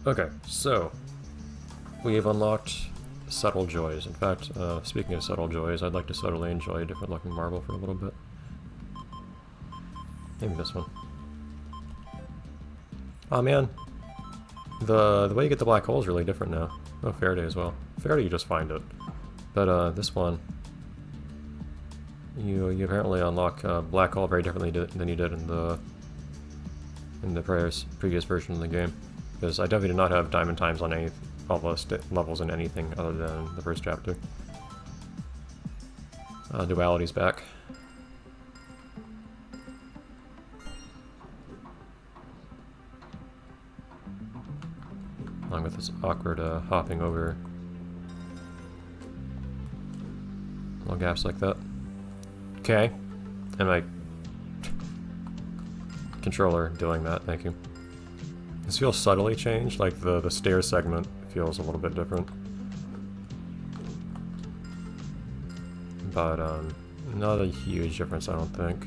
Okay, so we have unlocked Subtle Joys. In fact, speaking of Subtle Joys, I'd like to subtly enjoy a different looking marble for a little bit. Maybe this one. Oh man, the way you get the black hole is really different now. Oh, Faraday as well. Faraday, you just find it. But this one, you apparently unlock black hole very differently than you did in the previous version of the game. Because I definitely did not have diamond times on all the levels in anything other than the first chapter. Duality's back. Along with this awkward hopping over little gaps like that. Okay. And my controller doing that, thank you. This feels subtly changed, like the stair segment feels a little bit different. But not a huge difference, I don't think.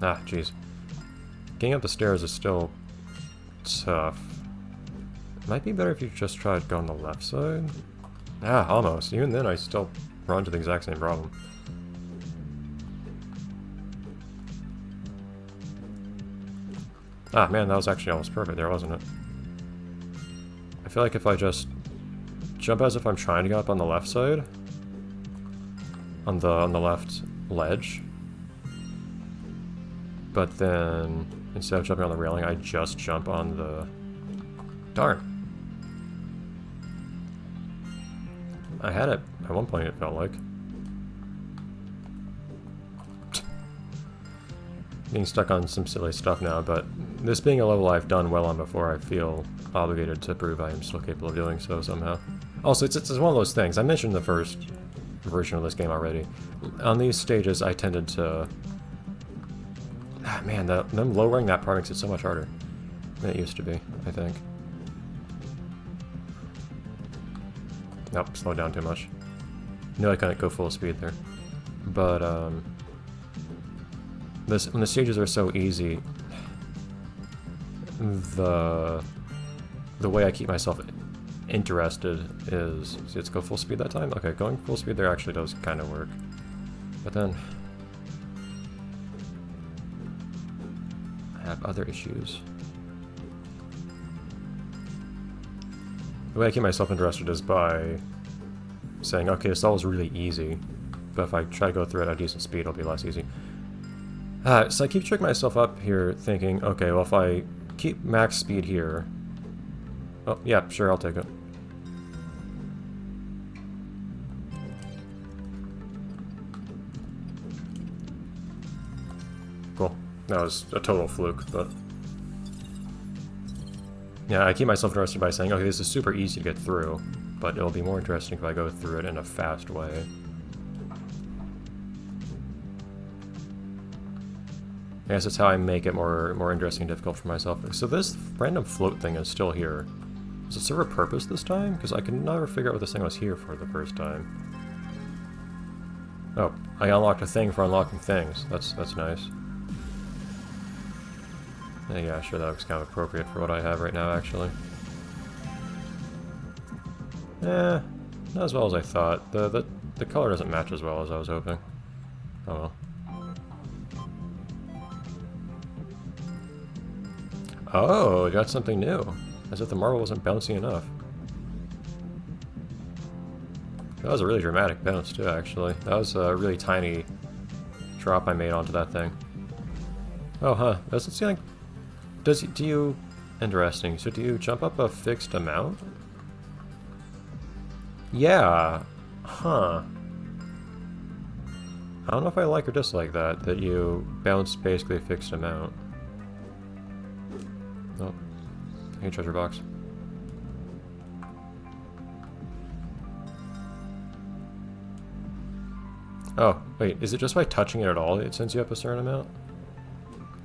Ah, jeez. Getting up the stairs is still tough. It might be better if you just tried going the left side. Ah, almost. Even then I still run into the exact same problem. Ah, man, that was actually almost perfect there, wasn't it? I feel like if I just jump as if I'm trying to get up on the left side, on the left ledge, but then instead of jumping on the railing, I just jump on the... Darn. I had it at one point, it felt like. Being stuck on some silly stuff now, but this being a level I've done well on before, I feel obligated to prove I am still capable of doing so somehow. Also, it's one of those things. I mentioned the first version of this game already. On these stages, I tended to... Ah, man, them lowering that part makes it so much harder than it used to be, I think. Nope, slowed down too much. Knew I couldn't go full speed there. But, when the stages are so easy, the way I keep myself interested is... See, let's go full speed that time? Okay, going full speed there actually does kind of work. But then... I have other issues. The way I keep myself interested is by saying, okay, this level is really easy, but if I try to go through it at a decent speed, it'll be less easy. So I keep tricking myself up here thinking, okay, well if I keep max speed here... Oh, yeah, sure, I'll take it. Cool. That was a total fluke, but... Yeah, I keep myself interested by saying, okay, this is super easy to get through, but it'll be more interesting if I go through it in a fast way. I guess that's how I make it more interesting and difficult for myself. So this random float thing is still here. Does it serve a purpose this time? Because I can never figure out what this thing was here for the first time. Oh, I unlocked a thing for unlocking things. That's nice. Yeah, sure, that looks kind of appropriate for what I have right now, actually. Eh, not as well as I thought. The color doesn't match as well as I was hoping. Oh well. Oh, we got something new. As if the marble wasn't bouncy enough. That was a really dramatic bounce too, actually. That was a really tiny drop I made onto that thing. Oh, huh. Doesn't seem like... Do you... Interesting. So do you jump up a fixed amount? Yeah. Huh. I don't know if I like or dislike that you bounce basically a fixed amount. Oh. Hey, treasure box. Oh, wait, is it just by touching it at all it sends you up a certain amount?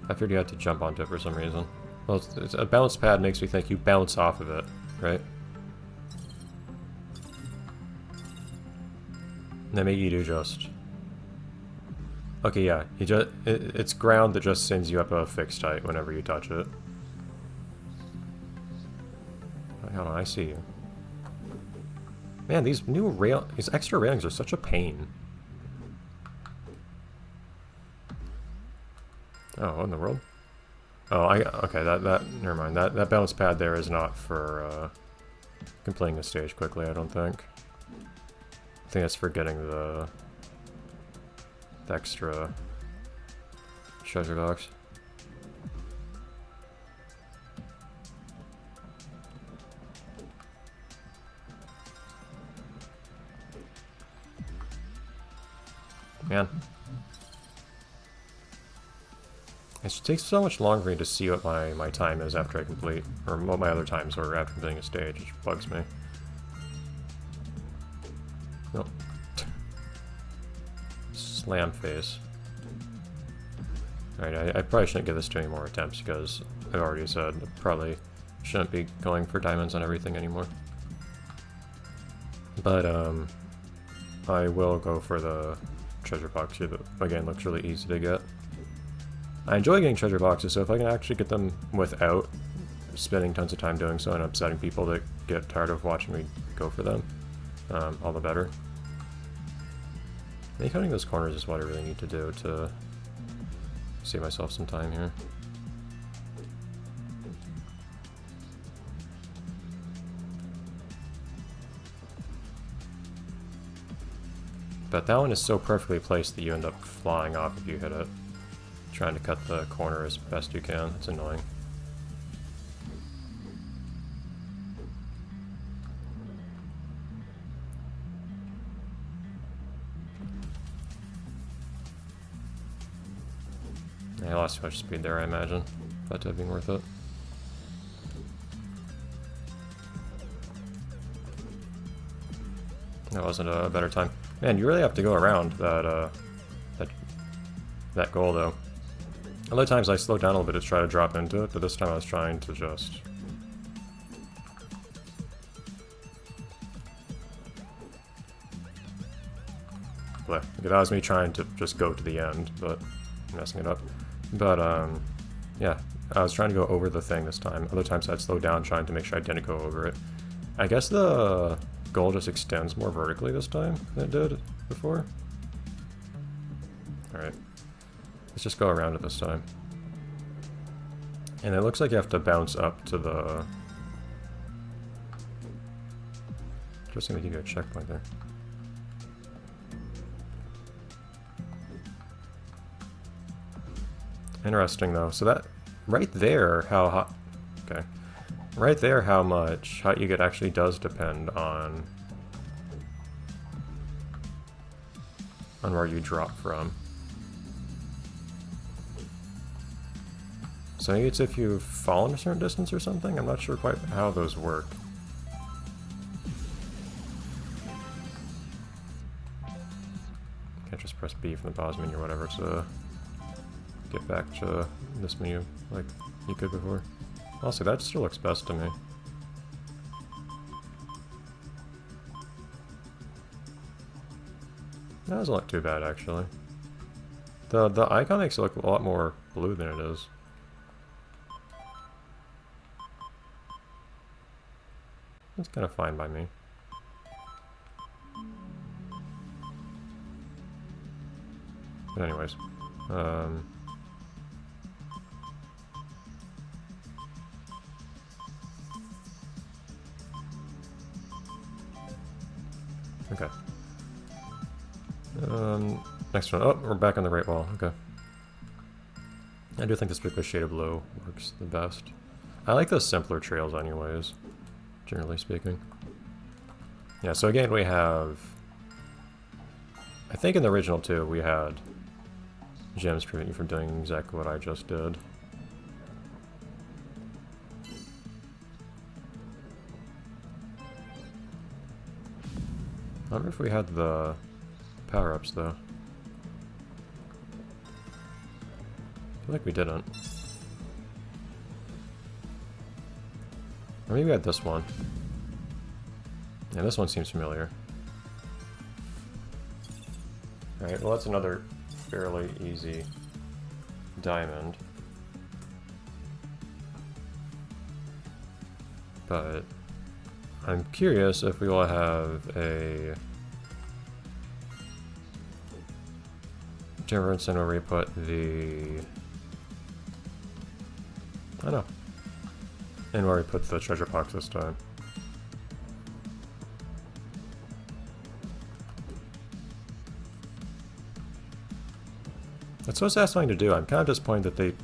I figured you had to jump onto it for some reason. Well, it's a bounce pad makes me think you bounce off of it, right? And then maybe you do just... Okay, yeah. It's ground that just sends you up a fixed height whenever you touch it. Hold on, I see you. Man, these extra railings are such a pain. Oh, what in the world? Oh, okay, never mind. That bounce pad there is not for, completing the stage quickly, I don't think. I think that's for getting the extra treasure box. Man. It takes so much longer for me to see what my time is after I complete, or what my other times are after completing a stage, which bugs me. Nope. Slam face. Alright, I probably shouldn't give this too many more attempts because I've already said I probably shouldn't be going for diamonds on everything anymore. But, I will go for the treasure box here that, again, looks really easy to get. I enjoy getting treasure boxes, so if I can actually get them without spending tons of time doing so and upsetting people that get tired of watching me go for them, all the better. Maybe cutting those corners is what I really need to do to save myself some time here. But that one is so perfectly placed that you end up flying off if you hit it. Trying to cut the corner as best you can. It's annoying. Yeah, I lost too much speed there, I imagine. That to have been worth it. That wasn't a better time. Man, you really have to go around that goal, though. Other times I slowed down a little bit to try to drop into it, but this time I was trying to just... It allows me trying to just go to the end, but messing it up. But, yeah, I was trying to go over the thing this time. Other times I'd slow down trying to make sure I didn't go over it. I guess the goal just extends more vertically this time than it did before. Alright. Let's just go around it this time. And it looks like you have to bounce up to the... Interesting, they give you a checkpoint there. Interesting though. So that right there, how hot? Okay, right there, how much height you get actually does depend on where you drop from. So maybe it's if you've fallen a certain distance or something? I'm not sure quite how those work. Can't just press B from the pause menu or whatever to get back to this menu like you could before. Also, that still looks best to me. That doesn't look too bad, actually. The icon makes it look a lot more blue than it is. That's kind of fine by me. But anyways, okay. Next one. Oh, we're back on the right wall. Okay. I do think this particular shade of blue works the best. I like the simpler trails anyways, generally speaking. Yeah, so again we have... I think in the original too, we had gems prevent you from doing exactly what I just did. I wonder if we had the power-ups though. I feel like we didn't. Or maybe we had this one. Yeah, this one seems familiar. Alright, well that's another fairly easy diamond. But I'm curious if we will have a difference in where we put the... I don't know. And where we put the treasure box this time. It's so satisfying to do. I'm kind of disappointed that they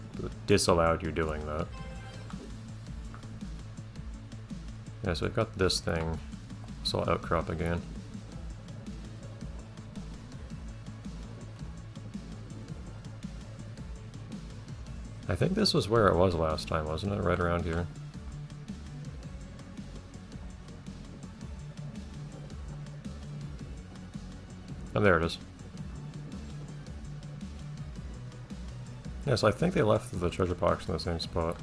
disallowed you doing that. Yeah, so we've got this thing. This will outcrop again. I think this was where it was last time, wasn't it? Right around here. Oh, there it is. Yes, I think they left the treasure box in the same spot.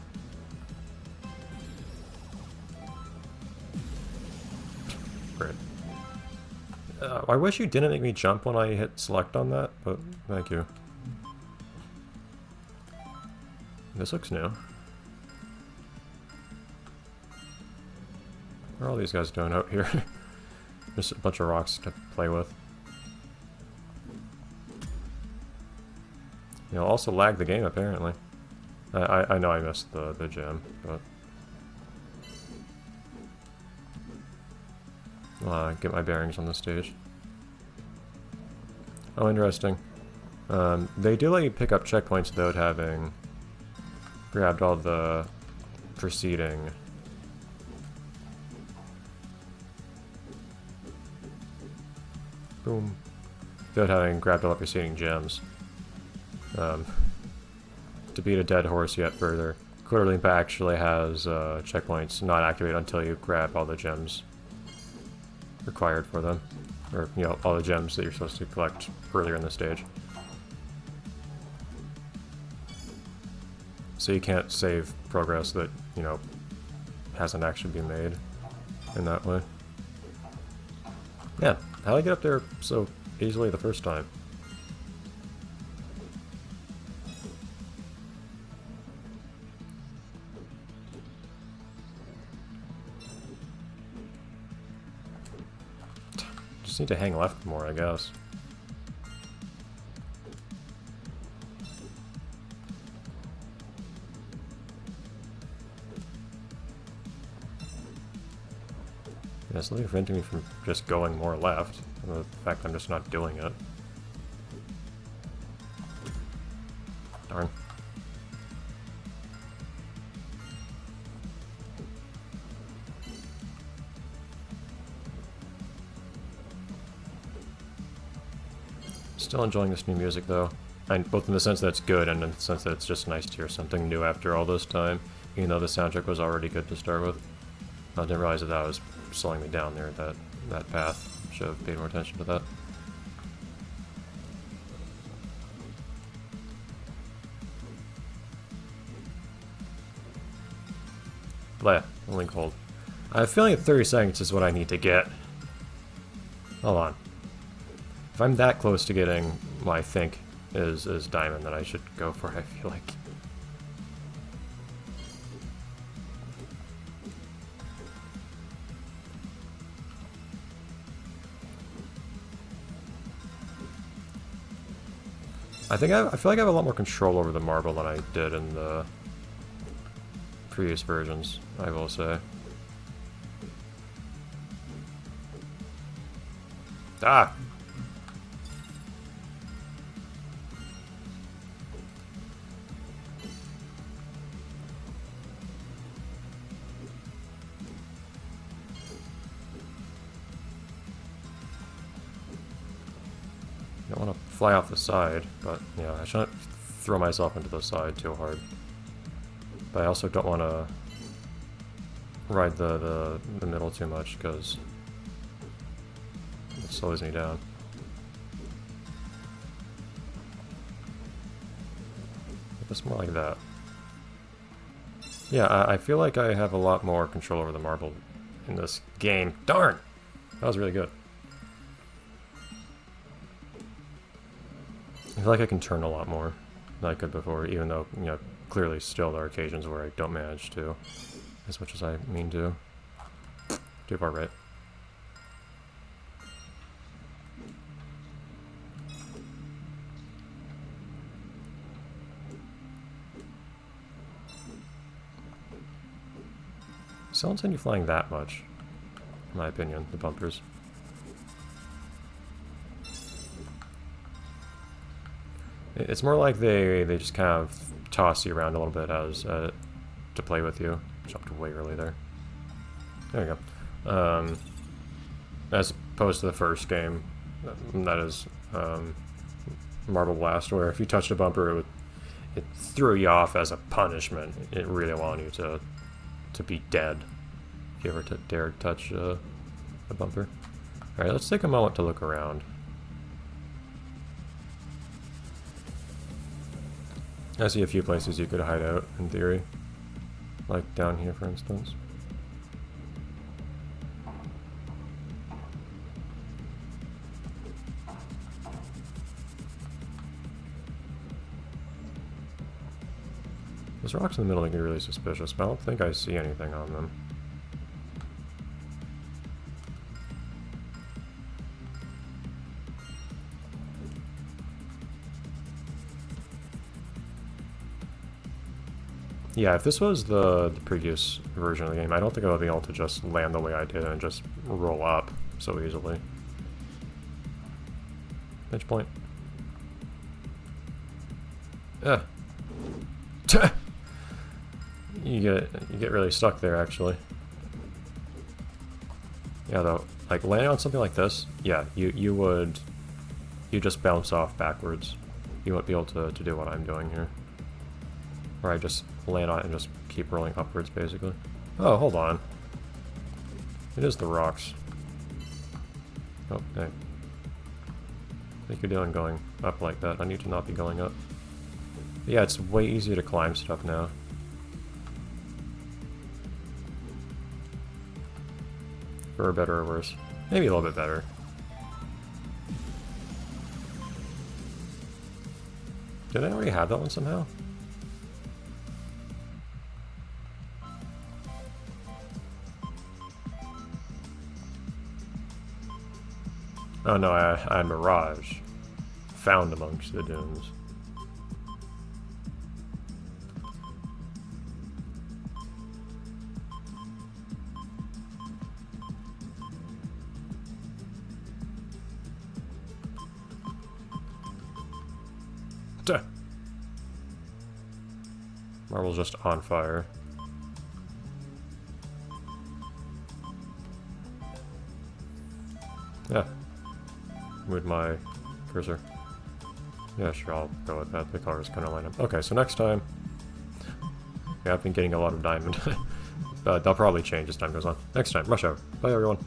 Great. I wish you didn't make me jump when I hit select on that, but thank you. This looks new. What are all these guys doing out here? Just a bunch of rocks to play with. You know, also lag the game apparently. I know I missed the gem, but get my bearings on the stage. Oh, interesting. They do let you pick up checkpoints without having grabbed all the preceding. Boom. Without having grabbed all the preceding gems. To beat a dead horse yet further, Quarterly actually has checkpoints not activated until you grab all the gems required for them. Or, you know, all the gems that you're supposed to collect earlier in the stage. So you can't save progress that, you know, hasn't actually been made in that way. Yeah, how did I get up there so easily the first time? Just need to hang left more, I guess. Yeah, something preventing me from just going more left. The fact I'm just not doing it. Darn. Still enjoying this new music though. And both in the sense that it's good and in the sense that it's just nice to hear something new after all this time, even though the soundtrack was already good to start with. I didn't realize that was slowing me down there, that path. Should have paid more attention to that. Bleh, link hold. I have a feeling that 30 seconds is what I need to get. Hold on. If I'm that close to getting what I think is diamond, then I should go for it, I feel like. I feel like I have a lot more control over the marble than I did in the previous versions, I will say. Ah! I don't want to fly off the side, but yeah, I shouldn't throw myself into the side too hard. But I also don't want to ride the middle too much, because it slows me down. It's more like that. Yeah, I feel like I have a lot more control over the marble in this game. Darn! That was really good. I feel like I can turn a lot more than I could before, even though, you know, clearly still there are occasions where I don't manage to as much as I mean to. Too far right. Still don't you flying that much, in my opinion, the bumpers. It's more like they just kind of toss you around a little bit as to play with you. Jumped way early there. There you go. As opposed to the first game, that is Marble Blast, where if you touched a bumper, it threw you off as a punishment. It really wanted you to be dead if you ever dared touch a bumper. Alright, let's take a moment to look around. I see a few places you could hide out, in theory. Like down here, for instance. Those rocks in the middle make me really suspicious, but I don't think I see anything on them. Yeah, if this was the previous version of the game, I don't think I would be able to just land the way I did and just roll up so easily. Pitch point. You get really stuck there, actually. Yeah, though, like landing on something like this, yeah, you just bounce off backwards. You won't be able to do what I'm doing here. Or I just land on it and just keep rolling upwards, basically. Oh, hold on. It is the rocks. Oh, hey. I think you're doing going up like that. I need to not be going up. But yeah, it's way easier to climb stuff now. For better or worse. Maybe a little bit better. Did I already have that one somehow? Oh no, I Mirage. Found amongst the dunes. Duh. Marble's just on fire. Yeah. With my cursor. Yeah, sure, I'll go with that. The colors kind of line up. Okay, so next time... Yeah, I've been getting a lot of diamond. But they'll probably change as time goes on. Next time, Rush Hour. Bye, everyone.